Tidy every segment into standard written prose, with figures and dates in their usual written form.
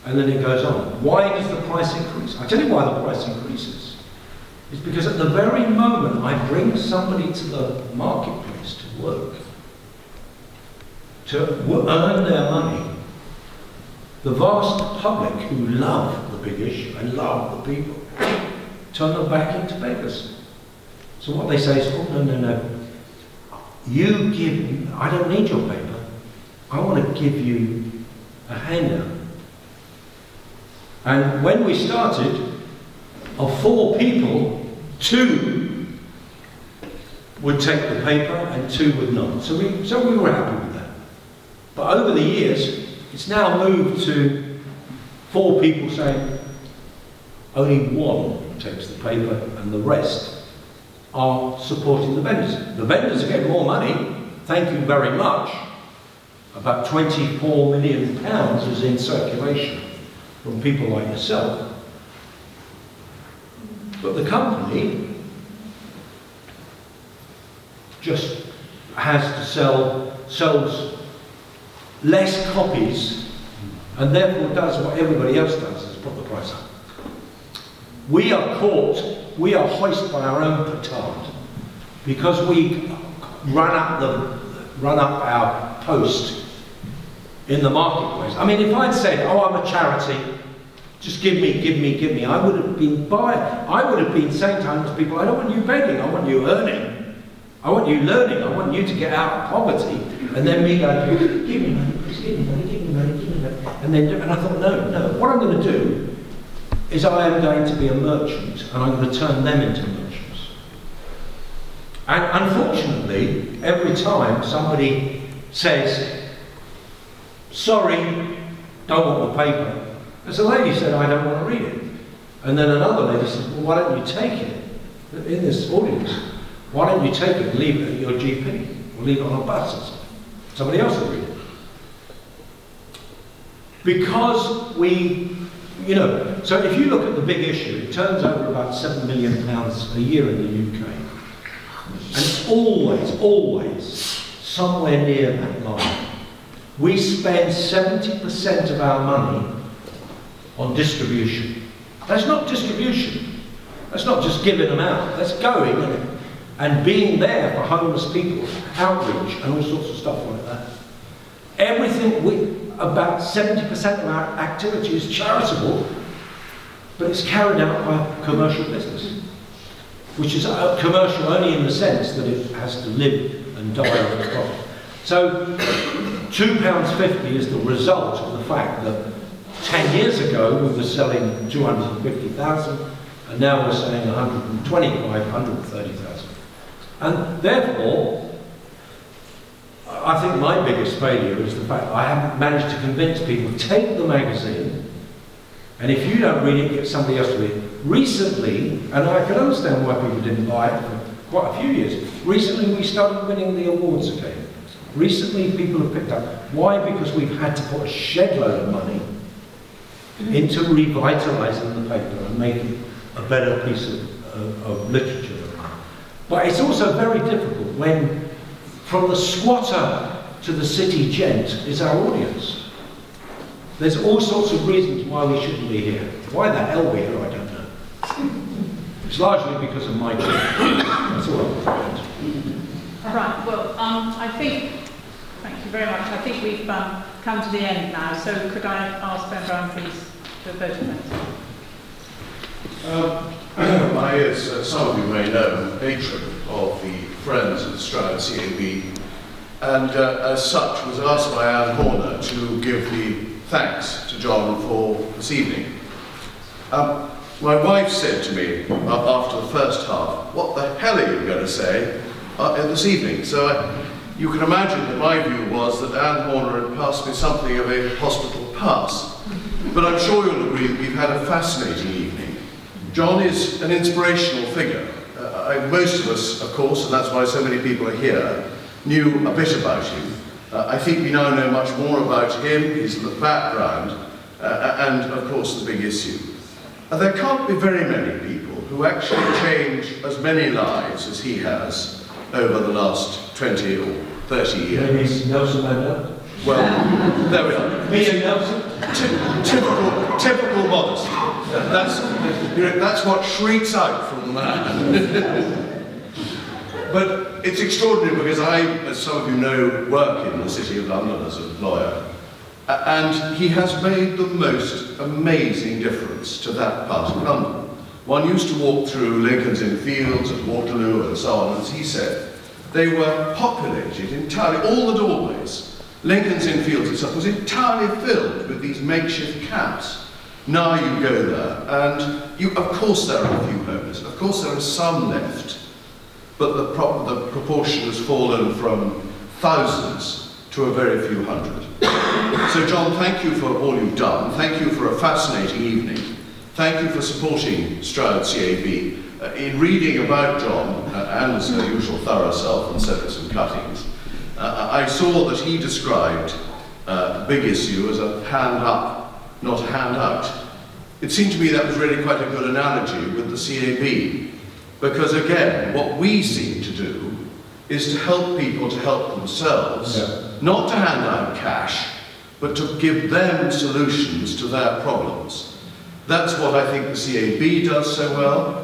And then it goes on. Why does the price increase? I tell you why the price increases. It's because at the very moment I bring somebody to the marketplace to work, to earn their money, the vast public who love the big issue and love the people, turn them back into beggars. So what they say is, oh, no. You give, I don't need your paper. I want to give you a handout. And when we started, of 4 people, 2 would take the paper and 2 would not. So we were happy with that. But over the years, it's now moved to 4 people saying only 1 takes the paper and the rest are supporting the vendors. The vendors are getting more money, thank you very much. About £24 million is in circulation from people like yourself. But the company just has to sells less copies and therefore does what everybody else does, is put the price up. We are caught, we are hoisted by our own petard because we run up our post in the marketplace. I mean, if I'd said, oh, I'm a charity, just give me, I would have been saying to homeless people, I don't want you begging, I want you earning. I want you learning, I want you to get out of poverty. And then me going, give me money, please give me money, give me money, give me money. And I thought, no, what I'm going to do is I am going to be a merchant and I'm going to turn them into merchants. And unfortunately, every time somebody says, sorry, don't want the paper, as a lady said, I don't want to read it. And then another lady said, well, why don't you take it in this audience? Why don't you take it and leave it at your GP? Or leave it on a bus or something. Somebody else will read it. Because we, so if you look at the big issue, it turns over about £7 million a year in the UK. And it's always somewhere near that line. We spend 70% of our money on distribution. That's not distribution. That's not just giving them out. That's going and being there for homeless people, outreach and all sorts of stuff like that. About 70% of our activity is charitable, but it's carried out by commercial business, which is commercial only in the sense that it has to live and die on the profit. So £2.50 is the result of the fact that 10 years ago we were selling 250,000 and now we're selling 125,000, 130,000. And therefore, I think my biggest failure is the fact that I haven't managed to convince people to take the magazine, and if you don't read it, get somebody else to read it. Recently, and I can understand why people didn't buy it for quite a few years, recently we started winning the awards again. Recently people have picked up. Why? Because we've had to put a shed load of money into revitalising the paper and making a better piece of literature. But it's also very difficult when from the squatter to the city gent is our audience. There's all sorts of reasons why we shouldn't be here. Why the hell we're here, I don't know. It's largely because of my job. That's all I'm saying. Right, well, I think, thank you very much. I think we've come to the end now, so could I ask Ben Brown, please, to vote on I, as some of you may know, am a patron of the Friends of the Stroud CAB, and as such was asked by Anne Horner to give the thanks to John for this evening. My wife said to me after the first half, what the hell are you going to say this evening? So you can imagine that my view was that Anne Horner had passed me something of a hospital pass. But I'm sure you'll agree that we've had a fascinating evening. John is an inspirational figure. Most of us, of course, and that's why so many people are here, knew a bit about him. I think we now know much more about him, his background, and of course the big issue. There can't be very many people who actually change as many lives as he has over the last 20 or 30 years. Maybe Nelson Mandela? Well, there we are. Me and Nelson. Typical modesty. That's what shrieks out from the man. But it's extraordinary because I, as some of you know, work in the City of London as a lawyer. And he has made the most amazing difference to that part of London. One used to walk through Lincoln's Inn Fields and Waterloo and so on, as he said, they were populated entirely, all the doorways. Lincoln's Inn Fields itself was entirely filled with these makeshift camps. Now you go there, and of course there are a few homeless, of course there are some left, but the proportion has fallen from thousands to a very few hundred. So John, thank you for all you've done. Thank you for a fascinating evening. Thank you for supporting Stroud CAB. In reading about John and his usual thorough self and sent some cuttings, I saw that he described the big issue as a hand up, not a hand out. It seemed to me that was really quite a good analogy with the CAB, because again, what we seem to do is to help people to help themselves, not to hand out cash, but to give them solutions to their problems. That's what I think the CAB does so well.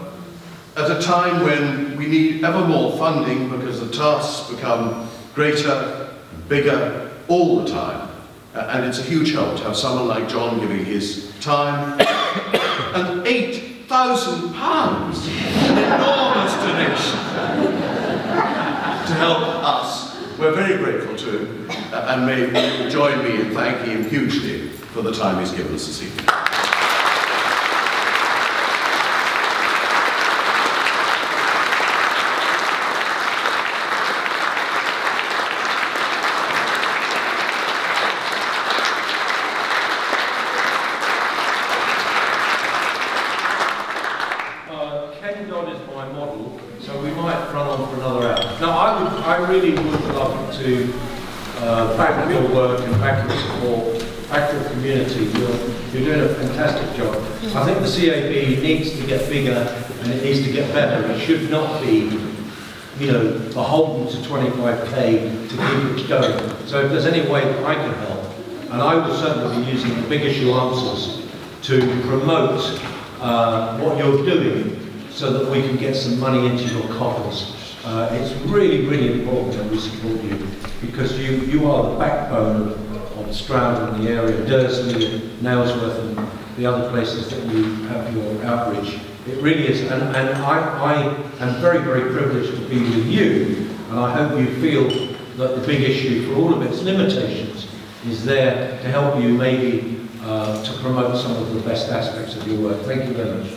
At a time when we need ever more funding because the tasks become greater and bigger all the time. And it's a huge help to have someone like John giving his time and £8,000, an enormous donation to help us. We're very grateful to him, and may you join me in thanking him hugely for the time he's given us this evening. I really would love to back your work and back your support, back your community. You're doing a fantastic job. I think the CAB needs to get bigger and it needs to get better. It should not be, beholden to 25k to keep it going. So if there's any way that I can help, and I will certainly be using the big issue answers to promote what you're doing so that we can get some money into your coffers. It's really, really important that we support you, because you are the backbone of Stroud and the area, Dursley, Nailsworth and the other places that you have your outreach. It really is, and I am very, very privileged to be with you, and I hope you feel that the big issue, for all of its limitations, is there to help you maybe to promote some of the best aspects of your work. Thank you very much.